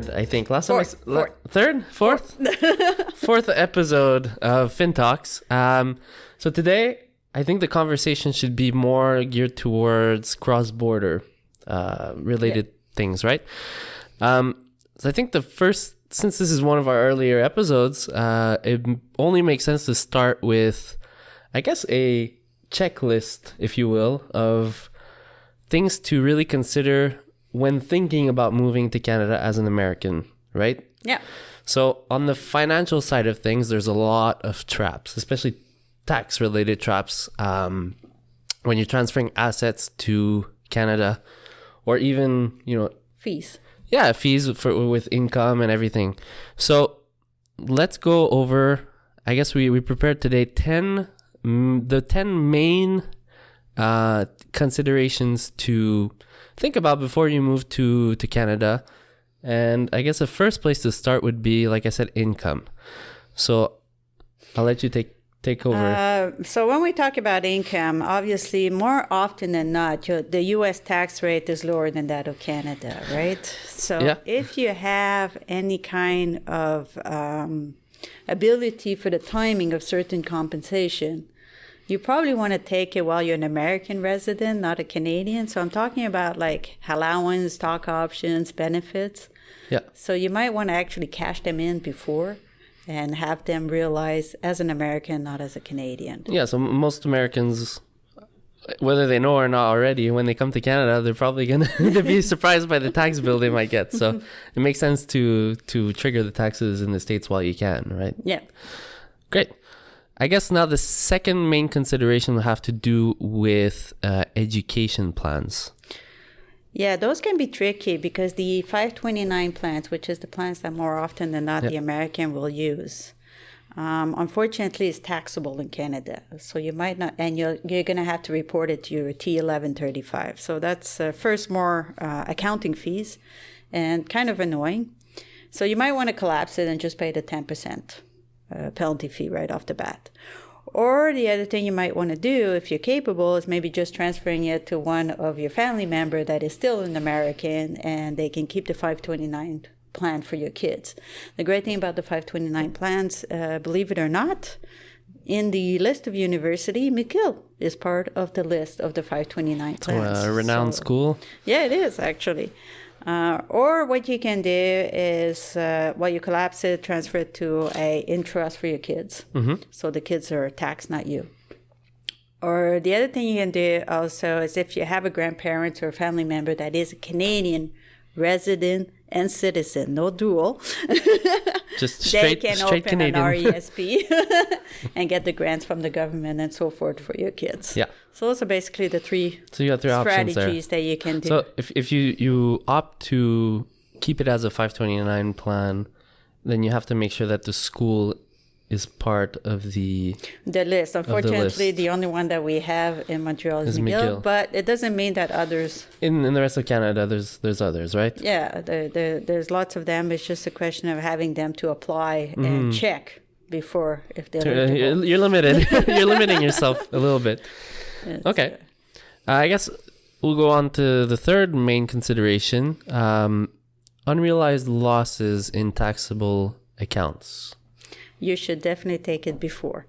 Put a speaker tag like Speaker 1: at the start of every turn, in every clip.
Speaker 1: third, I think. Fourth. Fourth episode of FinTalks. So today, I think the conversation should be more geared towards cross-border related things, right? So I think since this is one of our earlier episodes, it only makes sense to start with, I guess, a checklist, if you will, of things to really consider when thinking about moving to Canada as an American, right?
Speaker 2: Yeah.
Speaker 1: So on the financial side of things, there's a lot of traps, especially tax-related traps, when you're transferring assets to Canada, or even,
Speaker 2: fees.
Speaker 1: Yeah, fees with income and everything. So let's go over, I guess we prepared today the 10 main considerations to think about before you move to Canada. And I guess the first place to start would be, like I said, income. So I'll let you take over.
Speaker 2: So when we talk about income, obviously, more often than not, the U.S. tax rate is lower than that of Canada, right? So if you have any kind of ability for the timing of certain compensation, you probably want to take it while you're an American resident, not a Canadian. So I'm talking about like allowance, stock options, benefits.
Speaker 1: Yeah.
Speaker 2: So you might want to actually cash them in before and have them realized as an American, not as a Canadian.
Speaker 1: Yeah, so most Americans, whether they know or not already, when they come to Canada, they're probably going to be surprised by the tax bill they might get. So it makes sense to trigger the taxes in the States while you can, right?
Speaker 2: Yeah.
Speaker 1: Great. I guess now the second main consideration will have to do with education plans.
Speaker 2: Yeah, those can be tricky because the 529 plans, which is the plans that more often than not the American will use, unfortunately is taxable in Canada. So you might not, and you're going to have to report it to your T1135. So that's first more accounting fees and kind of annoying. So you might want to collapse it and just pay the 10% penalty fee right off the bat. Or the other thing you might want to do, if you're capable, is maybe just transferring it to one of your family member that is still an American, and they can keep the 529 plan for your kids. The great thing about the 529 plans, believe it or not, in the list of university, McGill is part of the list of the 529 plans.
Speaker 1: A renowned school?
Speaker 2: Yeah, it is actually. Or what you can do is, while you collapse it, transfer it to a trust for your kids. Mm-hmm. So the kids are taxed, not you. Or the other thing you can do also is if you have a grandparent or a family member that is a Canadian resident and citizen, no dual,
Speaker 1: just straight,
Speaker 2: they can
Speaker 1: straight
Speaker 2: open
Speaker 1: Canadian.
Speaker 2: an RESP and get the grants from the government and so forth for your kids.
Speaker 1: Yeah.
Speaker 2: So those are basically the three
Speaker 1: strategies
Speaker 2: that you can do.
Speaker 1: So if you opt to keep it as a 529 plan, then you have to make sure that the school is part of the
Speaker 2: list. Unfortunately, the only one that we have in Montreal is McGill, but it doesn't mean that others...
Speaker 1: In the rest of Canada, there's others, right?
Speaker 2: Yeah, there's lots of them. It's just a question of having them to apply and check before if they're eligible.
Speaker 1: You're limited. You're limiting yourself a little bit. Okay. I guess we'll go on to the third main consideration, unrealized losses in taxable accounts.
Speaker 2: You should definitely take it before,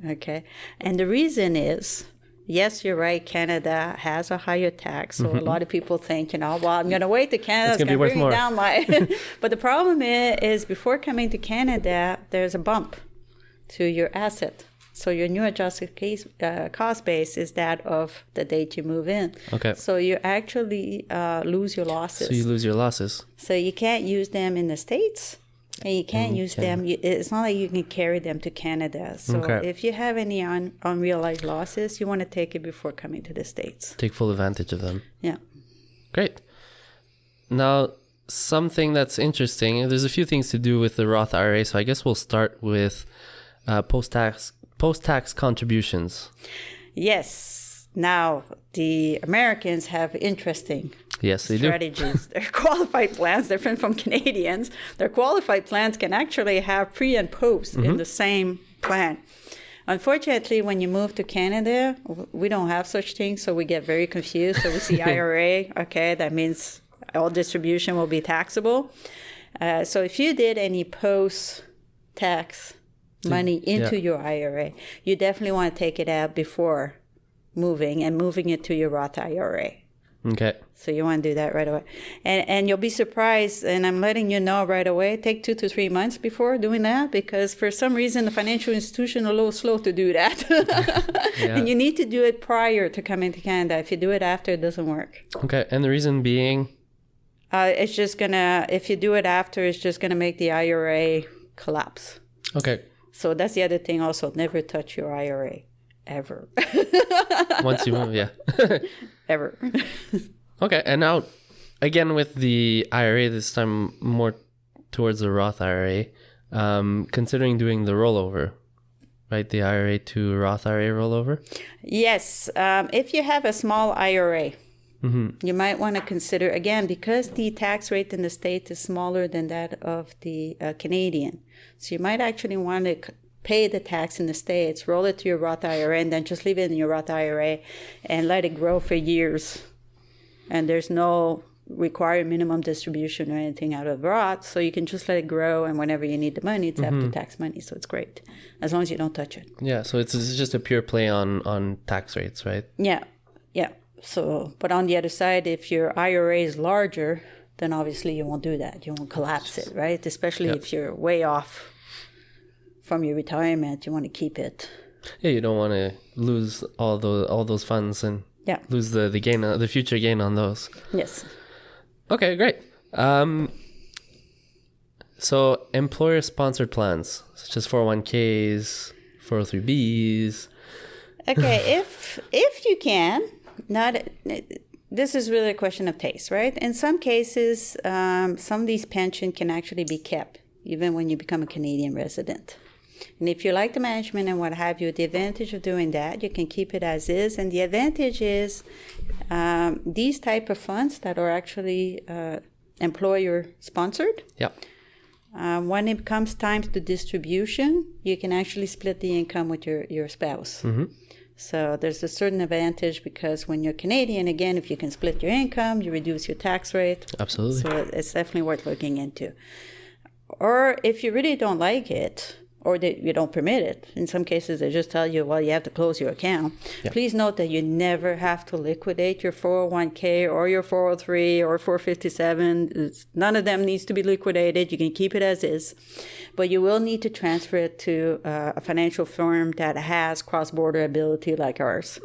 Speaker 2: okay? And the reason is, yes, you're right, Canada has a higher tax, so a lot of people think, well, I'm going to wait to Canada, it's going to bring down my... But the problem is, before coming to Canada, there's a bump to your asset. So your new adjusted cost base is that of the date you move in.
Speaker 1: Okay.
Speaker 2: So you actually lose your losses.
Speaker 1: So you lose your losses.
Speaker 2: So you can't use them in the States. And you can't use them. It's not like you can carry them to Canada. So if you have any unrealized losses, you want to take it before coming to the States.
Speaker 1: Take full advantage of them.
Speaker 2: Yeah.
Speaker 1: Great. Now, something that's interesting, there's a few things to do with the Roth IRA. So I guess we'll start with post-tax contributions.
Speaker 2: Yes. Now, the Americans have interesting strategies. Their qualified plans, different from Canadians. Their qualified plans can actually have pre and post in the same plan. Unfortunately, when you move to Canada, we don't have such things, so we get very confused. So we see IRA, okay, that means all distribution will be taxable. So if you did any post-tax money into your IRA, you definitely want to take it out before moving it to your Roth IRA.
Speaker 1: Okay.
Speaker 2: So you want to do that right away. And you'll be surprised, and I'm letting you know right away, take 2 to 3 months before doing that, because for some reason the financial institution are a little slow to do that. And you need to do it prior to coming to Canada. If you do it after, it doesn't work.
Speaker 1: Okay. And the reason being?
Speaker 2: It's just if you do it after, it's just going to make the IRA collapse.
Speaker 1: Okay.
Speaker 2: So that's the other thing also. Never touch your IRA. Ever.
Speaker 1: Once you move, yeah.
Speaker 2: Ever.
Speaker 1: Okay. And now, again, with the IRA, this time more towards the Roth IRA, considering doing the rollover, right? The IRA to Roth IRA rollover?
Speaker 2: Yes. If you have a small IRA, you might want to consider, again, because the tax rate in the state is smaller than that of the Canadian. So you might actually want to pay the tax in the States, roll it to your Roth IRA, and then just leave it in your Roth IRA and let it grow for years. And there's no required minimum distribution or anything out of Roth, so you can just let it grow, and whenever you need the money, it's after tax money, so it's great, as long as you don't touch it.
Speaker 1: Yeah, so it's just a pure play on tax rates, right?
Speaker 2: Yeah. So, but on the other side, if your IRA is larger, then obviously you won't do that. You won't collapse it, right? Especially if you're way off from your retirement, you want to keep it.
Speaker 1: Yeah, you don't want to lose all those funds and lose the gain, the future gain on those.
Speaker 2: Yes.
Speaker 1: Okay, great. So employer-sponsored plans, such as 401ks, 403bs.
Speaker 2: Okay, if you can, this is really a question of taste, right? In some cases, some of these pensions can actually be kept even when you become a Canadian resident. And if you like the management and what have you, the advantage of doing that, you can keep it as is. And the advantage is these type of funds that are actually employer-sponsored. When it comes time to distribution, you can actually split the income with your spouse. So there's a certain advantage because when you're Canadian, again, if you can split your income, you reduce your tax rate.
Speaker 1: Absolutely.
Speaker 2: So it's definitely worth looking into. Or if you really don't like it, or that you don't permit it. In some cases, they just tell you, well, you have to close your account. Please note that you never have to liquidate your 401k or your 403 or 457. None of them needs to be liquidated. You can keep it as is. But you will need to transfer it to a financial firm that has cross-border ability like ours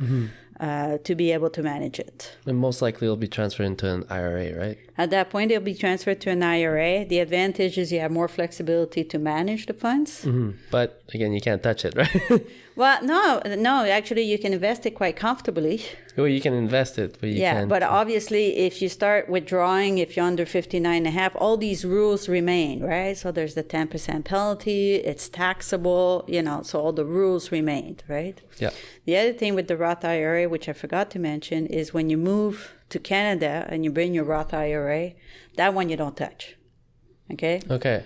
Speaker 2: to be able to manage it.
Speaker 1: And most likely it'll be transferred into an IRA, right?
Speaker 2: At that point, it'll be transferred to an IRA. The advantage is you have more flexibility to manage the funds.
Speaker 1: But again, you can't touch it, right?
Speaker 2: Well, no. Actually, you can invest it quite comfortably.
Speaker 1: Well, you can invest it, but you can't.
Speaker 2: Yeah, but obviously, if you start withdrawing, if you're under 59.5, all these rules remain, right? So there's the 10% penalty. It's taxable, so all the rules remained, right?
Speaker 1: Yeah.
Speaker 2: The other thing with the Roth IRA, which I forgot to mention, is when you move to Canada and you bring your Roth IRA, that one you don't touch. Okay?
Speaker 1: Okay.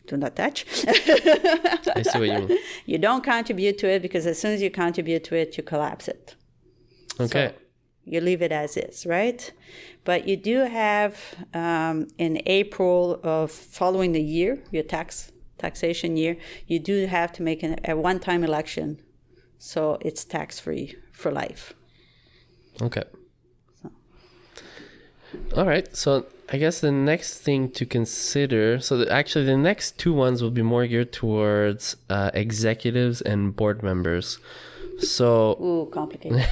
Speaker 2: Do not touch.
Speaker 1: I see what you mean.
Speaker 2: You don't contribute to it because as soon as you contribute to it, you collapse it.
Speaker 1: Okay.
Speaker 2: So you leave it as is, right? But you do have in April of following the year, your taxation year, you do have to make a one-time election. So it's tax-free for life.
Speaker 1: Okay. All right. So I guess the next thing to consider, actually the next two ones will be more geared towards executives and board members. So
Speaker 2: complicated.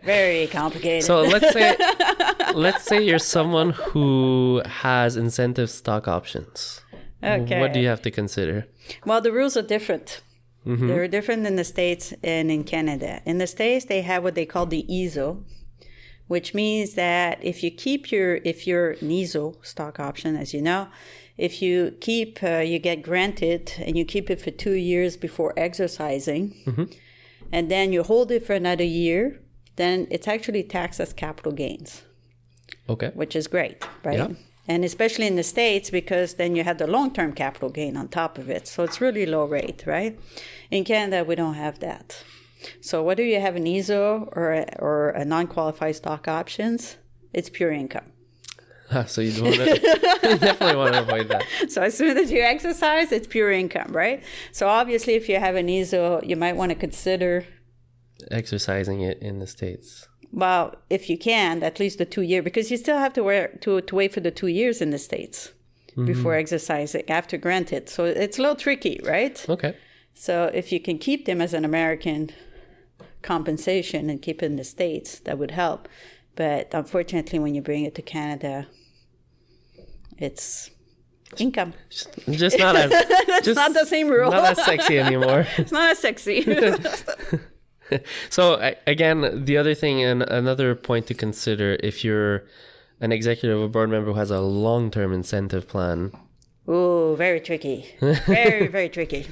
Speaker 2: Very complicated.
Speaker 1: So let's say you're someone who has incentive stock options.
Speaker 2: Okay.
Speaker 1: What do you have to consider?
Speaker 2: Well, the rules are different. They're different in the States and in Canada. In the States, they have what they call the ESO, which means that if you're an ESO stock option, as you know, if you keep, you get granted and you keep it for 2 years before exercising, and then you hold it for another year, then it's actually taxed as capital gains.
Speaker 1: Okay.
Speaker 2: Which is great, right?
Speaker 1: Yeah.
Speaker 2: And especially in the States, because then you have the long-term capital gain on top of it. So it's really low rate, right? In Canada, we don't have that. So whether you have an ESO or a non-qualified stock options, it's pure income.
Speaker 1: So you definitely want to avoid that.
Speaker 2: So as soon as you exercise, it's pure income, right? So obviously, if you have an ESO, you might want to consider
Speaker 1: exercising it in the States.
Speaker 2: Well, if you can, at least the 2 year, because you still have to wait for the 2 years in the States before exercising after granted. So it's a little tricky, right?
Speaker 1: Okay.
Speaker 2: So if you can keep them as an American compensation and keep it in the States, that would help. But unfortunately, when you bring it to Canada, it's income.
Speaker 1: Just not as...
Speaker 2: It's not the same rule.
Speaker 1: Not as sexy anymore.
Speaker 2: It's not as sexy.
Speaker 1: So again, the other thing and another point to consider if you're an executive or board member who has a long-term incentive plan.
Speaker 2: Ooh, very tricky. Very, very tricky.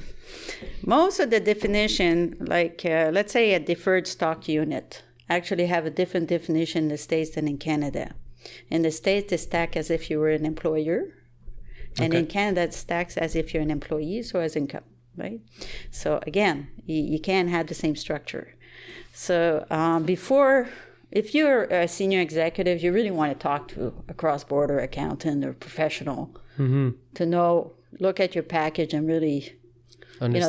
Speaker 2: Most of the definition, like let's say a deferred stock unit, actually have a different definition in the States than in Canada. In the States, it's taxed as if you were an employer. And in Canada, it's taxed as if you're an employee, so as income, right? So again, you can't have the same structure. So if you're a senior executive, you really want to talk to a cross-border accountant or professional to look at your package and really,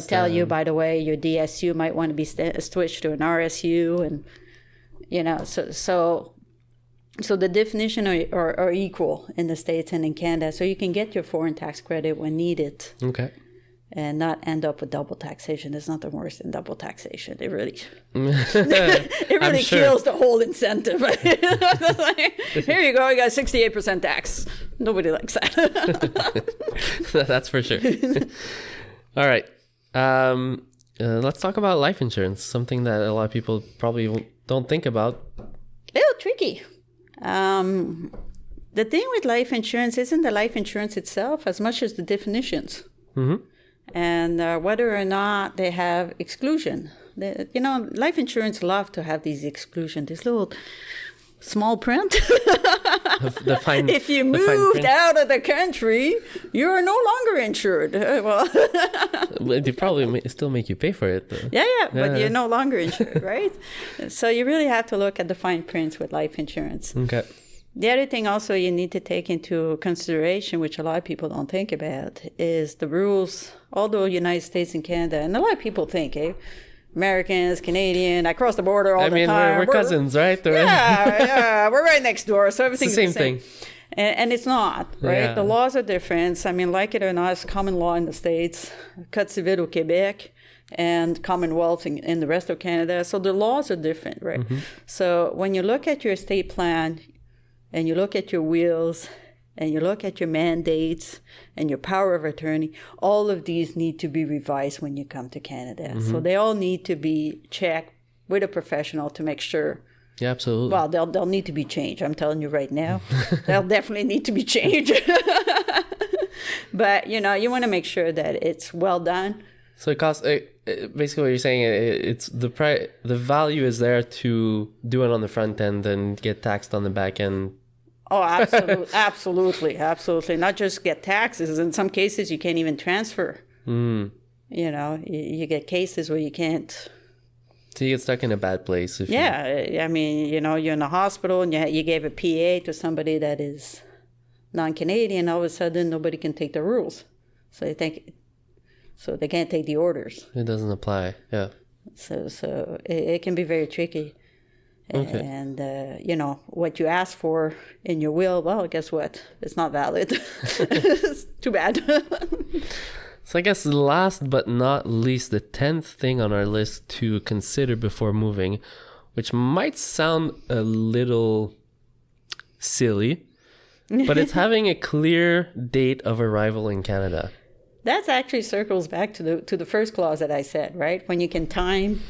Speaker 2: tell you, by the way, your DSU might want to be switched to an RSU, and so the definition are equal in the States and in Canada, so you can get your foreign tax credit when needed.
Speaker 1: Okay.
Speaker 2: And not end up with double taxation. There's nothing worse than double taxation. It really kills the whole incentive. Here you go, you got 68% tax. Nobody likes that.
Speaker 1: That's for sure. All right. Let's talk about life insurance, something that a lot of people probably don't think about.
Speaker 2: A little tricky. The thing with life insurance isn't the life insurance itself as much as the definitions. And whether or not they have exclusion. Life insurance love to have these exclusions, this little small print. If you moved out of the country, you're no longer insured.
Speaker 1: They probably still make you pay for it, though.
Speaker 2: Yeah, but you're no longer insured, right? So you really have to look at the fine prints with life insurance.
Speaker 1: Okay.
Speaker 2: The other thing also you need to take into consideration, which a lot of people don't think about, is the rules. Although United States and Canada, and a lot of people think, Americans, Canadian, I cross the border all the time.
Speaker 1: We're cousins, right?
Speaker 2: Yeah, we're right next door, so everything's
Speaker 1: the same thing.
Speaker 2: And it's not, right? Yeah. The laws are different. I mean, like it or not, it's common law in the States, Code civil au Québec, and Commonwealth in the rest of Canada. So the laws are different, right? So when you look at your estate plan, and you look at your wills, and you look at your mandates and your power of attorney, all of these need to be revised when you come to Canada. So they all need to be checked with a professional to make sure.
Speaker 1: Yeah, absolutely.
Speaker 2: Well, they'll need to be changed. I'm telling you right now. They'll definitely need to be changed. But, you want to make sure that it's well done.
Speaker 1: So it costs, basically what you're saying, it's the value is there to do it on the front end and get taxed on the back end.
Speaker 2: Oh, absolutely. Not just get taxes. In some cases, you can't even transfer. You get cases where you can't.
Speaker 1: So you get stuck in a bad place.
Speaker 2: I mean, you're in a hospital and you gave a PA to somebody that is non-Canadian. All of a sudden, nobody can take the rules. So they can't take the orders.
Speaker 1: It doesn't apply. Yeah.
Speaker 2: So it can be very tricky.
Speaker 1: Okay.
Speaker 2: And, what you ask for in your will, well, guess what? It's not valid. It's too bad.
Speaker 1: So I guess last but not least, the 10th thing on our list to consider before moving, which might sound a little silly, but it's having a clear date of arrival in Canada.
Speaker 2: That actually circles back to the first clause that I said, right? When you can time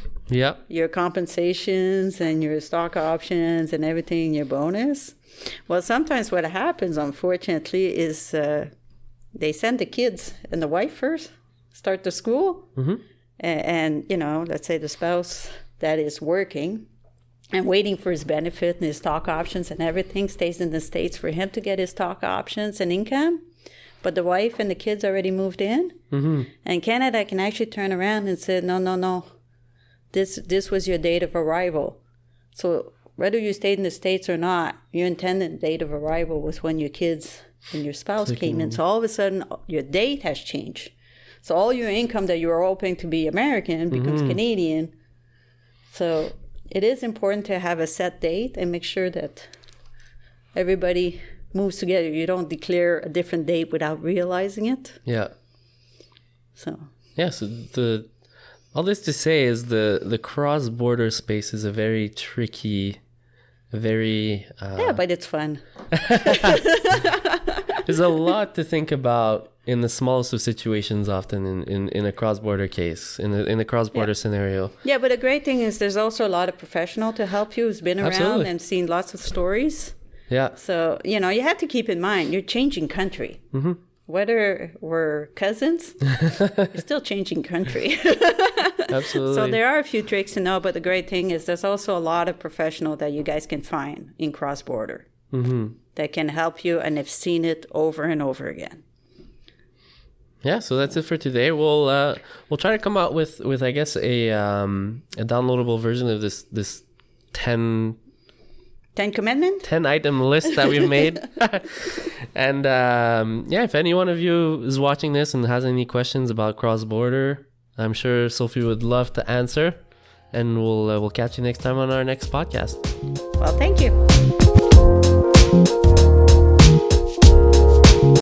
Speaker 2: your compensations and your stock options and everything, your bonus. Well, sometimes what happens, unfortunately, is they send the kids and the wife first, start the school. And, let's say the spouse that is working and waiting for his benefit and his stock options and everything stays in the States for him to get his stock options and income. But the wife and the kids already moved in. And Canada can actually turn around and say, no. This was your date of arrival. So whether you stayed in the States or not, your intended date of arrival was when your kids and your spouse came in. So all of a sudden, your date has changed. So all your income that you were hoping to be American becomes Canadian. So it is important to have a set date and make sure that everybody moves together. You don't declare a different date without realizing it.
Speaker 1: Yeah.
Speaker 2: So
Speaker 1: all this to say is the cross-border space is a very tricky,
Speaker 2: but it's fun.
Speaker 1: There's a lot to think about in the smallest of situations, often in a cross-border case, in a cross-border scenario.
Speaker 2: Yeah, but the great thing is there's also a lot of professional to help you who's been around and seen lots of stories.
Speaker 1: Yeah.
Speaker 2: So, you have to keep in mind, you're changing country. Mm-hmm. Whether we're cousins, you're still changing country.
Speaker 1: Absolutely.
Speaker 2: So there are a few tricks to know, but the great thing is there's also a lot of professional that you guys can find in cross-border that can help you, and have seen it over and over again.
Speaker 1: Yeah, so that's it for today. We'll try to come out with I guess a downloadable version of this 10 item list that we've made. And if any one of you is watching this and has any questions about cross-border, I'm sure Sophie would love to answer. And we'll catch you next time on our next podcast.
Speaker 2: Well, thank you.